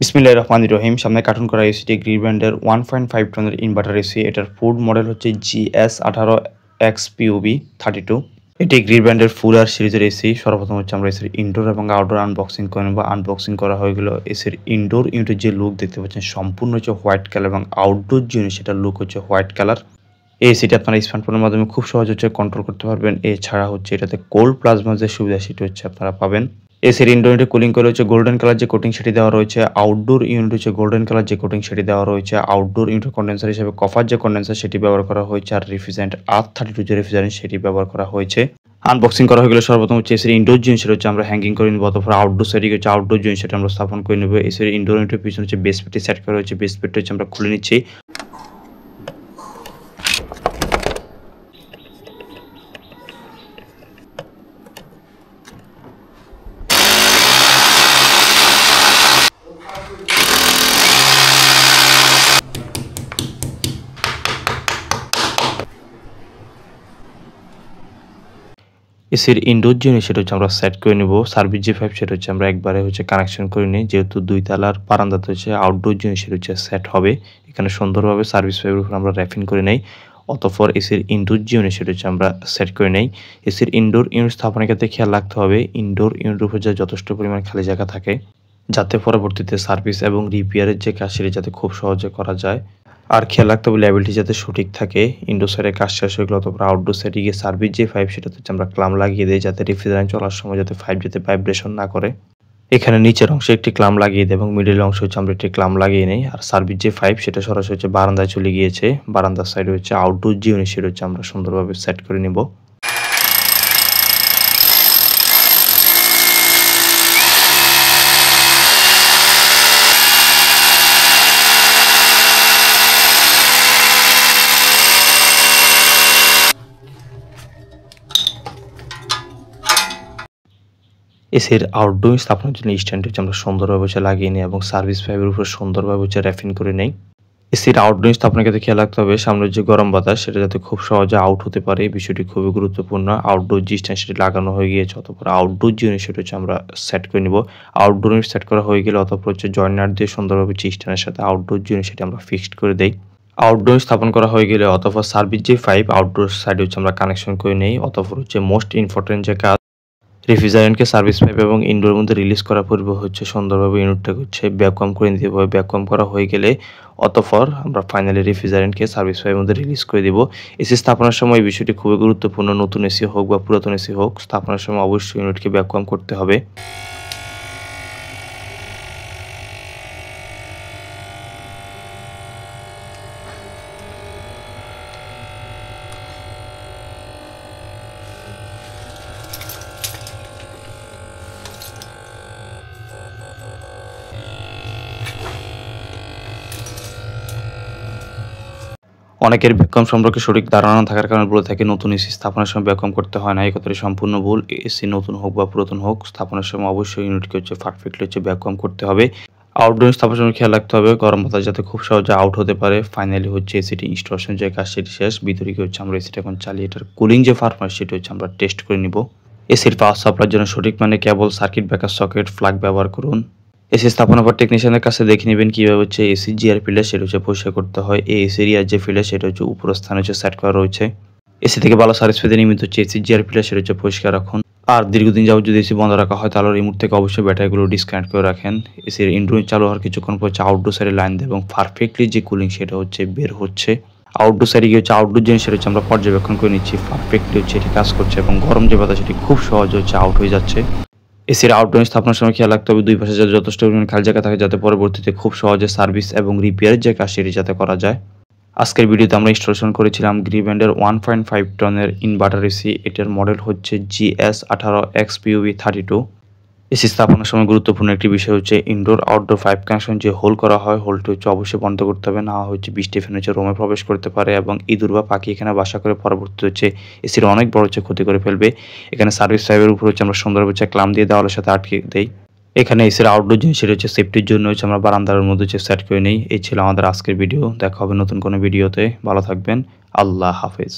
বিসমিল্লাহির রহমানির রহিম। সামনে কার্টুন করা এসিটি গ্রিড ব্র্যান্ডের 1.5 টনের ইনভার্টার এসি। এটার ফুড মডেল হচ্ছে GS18XPUB32। এটি গ্রিড ব্র্যান্ডের ফুল আর সিরিজের এসি। সর্বপ্রথম হচ্ছে আমরা এসির ইনডোর এবং আউটডোর আনবক্সিং করে নেব। আনবক্সিং করা হয়ে গেল। এসির ইনডোর ইউনিটের যে লুক দেখতে পাচ্ছেন সম্পূর্ণ হচ্ছে হোয়াইট কালার এবং আউটডোর যে ইউনিট সেটার লুক হচ্ছে হোয়াইট কালার। এই এসিটি আপনারা স্মার্টফোনের মাধ্যমে খুব সহজ হচ্ছে কন্ট্রোল করতে পারবেন। এছাড়া হচ্ছে এটাতে কোল্ড প্লাজমা যে সুবিধা সেটি হচ্ছে আপনারা পাবেন। এসির ইনডোর ইউনিটে কুলিং করে হচ্ছে গোল্ডেন কালার যে কোটিং সেটি দেওয়া রয়েছে। আউটডোর ইউনিট হচ্ছে গোল্ডেন কালার যে কোটিং সেটি দেওয়া রয়েছে। আউটডোর ইউনিটের কন্ডেন্সার হিসেবে কপার যে কন্ডেন্সার সেটি ব্যবহার করা হয়েছে। আর রিফ্রিজারেন্ট R32 যে রিফ্রিজারেন্ট সেটি ব্যবহার করা হয়েছে। আনবক্সিং করা হয়ে গেলে সর্বপ্রথম হচ্ছে এসির ইনডোর জিনিস সেটা হচ্ছে আমরা হ্যাঙ্গিং করে নিব। অথবা আউটডোর সেটিং হচ্ছে আউটডোর জিনিস সেটা আমরা স্থাপন করে নেব। এসির ইনডোর ইউনিটের পিছনে হচ্ছে বেস পেটি সেট করা হয়েছে। বেস পেটি হচ্ছে আমরা খুলে নিচ্ছি। এসির ইনডোর জিনিস সেটা হচ্ছে আমরা সেট করে নেব। সার্ভিস যে পাইপ সেটা হচ্ছে আমরা একবারে হচ্ছে কানেকশন করে নিই। যেহেতু 2 তলার বারান্দাতে হচ্ছে আউটডোর জিনিস সেটা হচ্ছে সেট হবে। এখানে সুন্দরভাবে সার্ভিস পাইপের উপর আমরা র্যাপিং করে নেই। অতঃপর এসির ইনডোর জিনিস সেটা হচ্ছে আমরা সেট করে নেই। এসির ইনডোর ইউনিট স্থাপনের ক্ষেত্রে খেয়াল রাখতে হবে ইনডোর ইউনিটের উপর যথেষ্ট পরিমাণ খালি জায়গা থাকে, যাতে পরবর্তীতে সার্ভিস এবং রিপেয়ারের যে কাজ সেটি যাতে খুব সহজে করা যায়। আর খেয়াল রাখতে হবে লেভেলটি যাতে সঠিক থাকে। ইনডোর সাইডে কাজ শেষ হয়ে গেলে অথবা আউটডোর সাইডে গিয়ে সার্ভিস যে পাইপ সেটাতে হচ্ছে আমরা ক্লাম লাগিয়ে দিই, যাতে রেফ্রিজারেন্ট চলার সময় যাতে পাইপ যাতে ভাইব্রেশন না করে। এখানে নিচের অংশে একটি ক্লাম লাগিয়ে দিই এবং মিডল অংশে হচ্ছে আমরা একটি ক্লাম লাগিয়ে নিই। আর সার্ভিস যে পাইপ সেটা সরাসরি হচ্ছে বারান্দায় চলে গিয়েছে। বারান্দার সাইডে হচ্ছে আউটডোর যে ইউনিট সেটা হচ্ছে আমরা সুন্দরভাবে সেট করে নিব। এসির আউটডোর স্থাপনের জন্য স্ট্যান্ড হচ্ছে আমরা সুন্দরভাবে হচ্ছে লাগিয়ে নিই এবং সার্ভিস পাইপের উপর সুন্দরভাবে হচ্ছে র্যাপিং করে নেই। এসির আউটডোর স্থাপনের ক্ষেত্রে খেয়াল রাখতে হবে সামনের যে গরম বাতাস সেটা যাতে খুব সহজে আউট হতে পারে। এই বিষয়টি খুবই গুরুত্বপূর্ণ। আউটডোর যে স্ট্যান্ড সেটি লাগানো হয়ে গিয়েছে, অতঃপর আউটডোর যে ইউনিট সেটা হচ্ছে আমরা সেট করে নিব। আউটডোর ইউনিট সেট করা হয়ে গেলে অতঃপর হচ্ছে জয়েন্টার দিয়ে সুন্দরভাবে যে স্ট্যান্ডের সাথে আউটডোর যে ইউনিট সেটা আমরা ফিক্সড করে দেই। আউটডোর স্থাপন করা হয়ে গেলে অতঃপর সার্ভিস যে পাইপ আউটডোর সাইডে হচ্ছে আমরা কানেকশন করে নেই। অতঃপর হচ্ছে মোস্ট ইম্পর্টেন্ট যে কাজ, রেফ্রিজারেন্টকে সার্ভিস পাইপ এবং ইনডোর মধ্যে রিলিজ করার পূর্বে হচ্ছে সুন্দরভাবে ইউনিটটাকে হচ্ছে ভ্যাকুয়াম করে নিতে হবে। ভ্যাকুয়াম করা হয়ে গেলে অতঃপর আমরা ফাইনালি রেফ্রিজারেন্টকে সার্ভিস পাইপের মধ্যে রিলিজ করে দিব। এসি স্থাপনের সময় এই বিষয়টি খুবই গুরুত্বপূর্ণ। নতুন এসি হোক বা পুরাতন এসি হোক, স্থাপনের সময় অবশ্যই ইউনিটকে ভ্যাকুয়াম করতে হবে। অনেকের ভ্যাকুয়াম সম্পর্কে সঠিক ধারণা না থাকার কারণে বলে থাকে নতুন এসি স্থাপনের সময় ভ্যাকুয়াম করতে হয় না। এই কথাটি সম্পূর্ণ ভুল। এসি নতুন হোক বা পুরাতন হোক, স্থাপনের সময় অবশ্যই ইউনিটকে হচ্ছে পারফেক্টলি হচ্ছে ভ্যাকুয়াম করতে হবে। আউটডোর স্থাপনের সময় খেয়াল রাখতে হবে গরম বাতাস যাতে খুব সহজে আউট হতে পারে। ফাইনালি হচ্ছে এসিটি ইনস্টলেশন যে কাজ সেটি শেষ। ভিতরে কি হচ্ছে আমরা এসিটা এখন চালিয়ে এটার কুলিং যে পারফরম্যান্স সেটি হচ্ছে আমরা টেস্ট করে নিব। এসির পাওয়ার সাপ্লাইয়ের জন্য সঠিক মানে কেবল, সার্কিট ব্রেকার, সকেট, প্লাগ ব্যবহার করুন। এসি স্থাপনের পর টেকনিশিয়ানের কাছে দেখে নেবেন কিভাবে হচ্ছে এসি জিআর ফিল্টার সেটা হচ্ছে পরিষ্কার করতে হয়। এই এসি এরিয়ার যে ফিল্টার সেটা হচ্ছে উপর স্থানে হচ্ছে সেট করা রয়েছে। এসি থেকে ভালো সার্ভিস পেতে নিয়মিত হচ্ছে এসি জিআর ফিল্টার সেটা হচ্ছে পরিষ্কার রাখুন। আর দীর্ঘদিন যাবত যদি এসি বন্ধ রাখা হয় তাহলে রিমোট থেকে অবশ্যই ব্যাটারিগুলো ডিসকানেক্ট করে রাখেন। এসির ইনডোর চালু হওয়ার কিছুক্ষণ পর হচ্ছে আউটডোর সাইডে লাইন দেয় এবং পারফেক্টলি যে কুলিং সেটা হচ্ছে বের হচ্ছে। আউটডোর সাইডে গিয়ে হচ্ছে আউটডোর জিনিস সেটা হচ্ছে আমরা পর্যবেক্ষণ করে নিচ্ছি। পারফেক্টলি হচ্ছে এটি কাজ করছে এবং গরম যে বাতাস সেটি খুব সহজে হচ্ছে আউট হয়ে যাচ্ছে। এসির আউটডোর স্থাপনের সময় খেয়াল রাখতে হবে দুই পাশে যাতে যথেষ্ট পরিমাণ খালি জায়গা থাকে, যাতে পরবর্তীতে খুব সহজে সার্ভিস এবং রিপেয়ারের যে কাজ সেটি যাতে করা যায়। আজকের ভিডিওতে আমরা ইনস্টলেশন করেছিলাম গ্রিড ব্র্যান্ডের 1.5 টনের ইনভার্টার এসি। এটার মডেল হচ্ছে GS18XPUB32। এসি স্থাপনের সময় গুরুত্বপূর্ণ একটি বিষয় হচ্ছে ইনডোর আউটডোর পাইপ কানেকশন যে হোল করা হয়, হোলটি হচ্ছে অবশ্যই বন্ধ করতে হবে, না হচ্ছে বৃষ্টি ফ্যান হচ্ছে রুমে প্রবেশ করতে পারে এবং ইঁদুর বা পাখি এখানে বাসা করে পরবর্তীতে হচ্ছে এসির অনেক বড় হচ্ছে ক্ষতি করে ফেলবে। এখানে সার্ভিস পাইপের উপর হচ্ছে আমরা সুন্দরভাবে হচ্ছে ক্লাম দিয়ে দেওয়ালের সাথে আটকে দেই। এখানে এসির আউটডোর জিনিস সেটা হচ্ছে সেফটির জন্য হচ্ছে আমরা বারান্দার মধ্যে হচ্ছে সেট করে নিই। এই ছিল আমাদের আজকের ভিডিও। দেখা হবে নতুন কোনো ভিডিওতে। ভালো থাকবেন। আল্লাহ হাফেজ।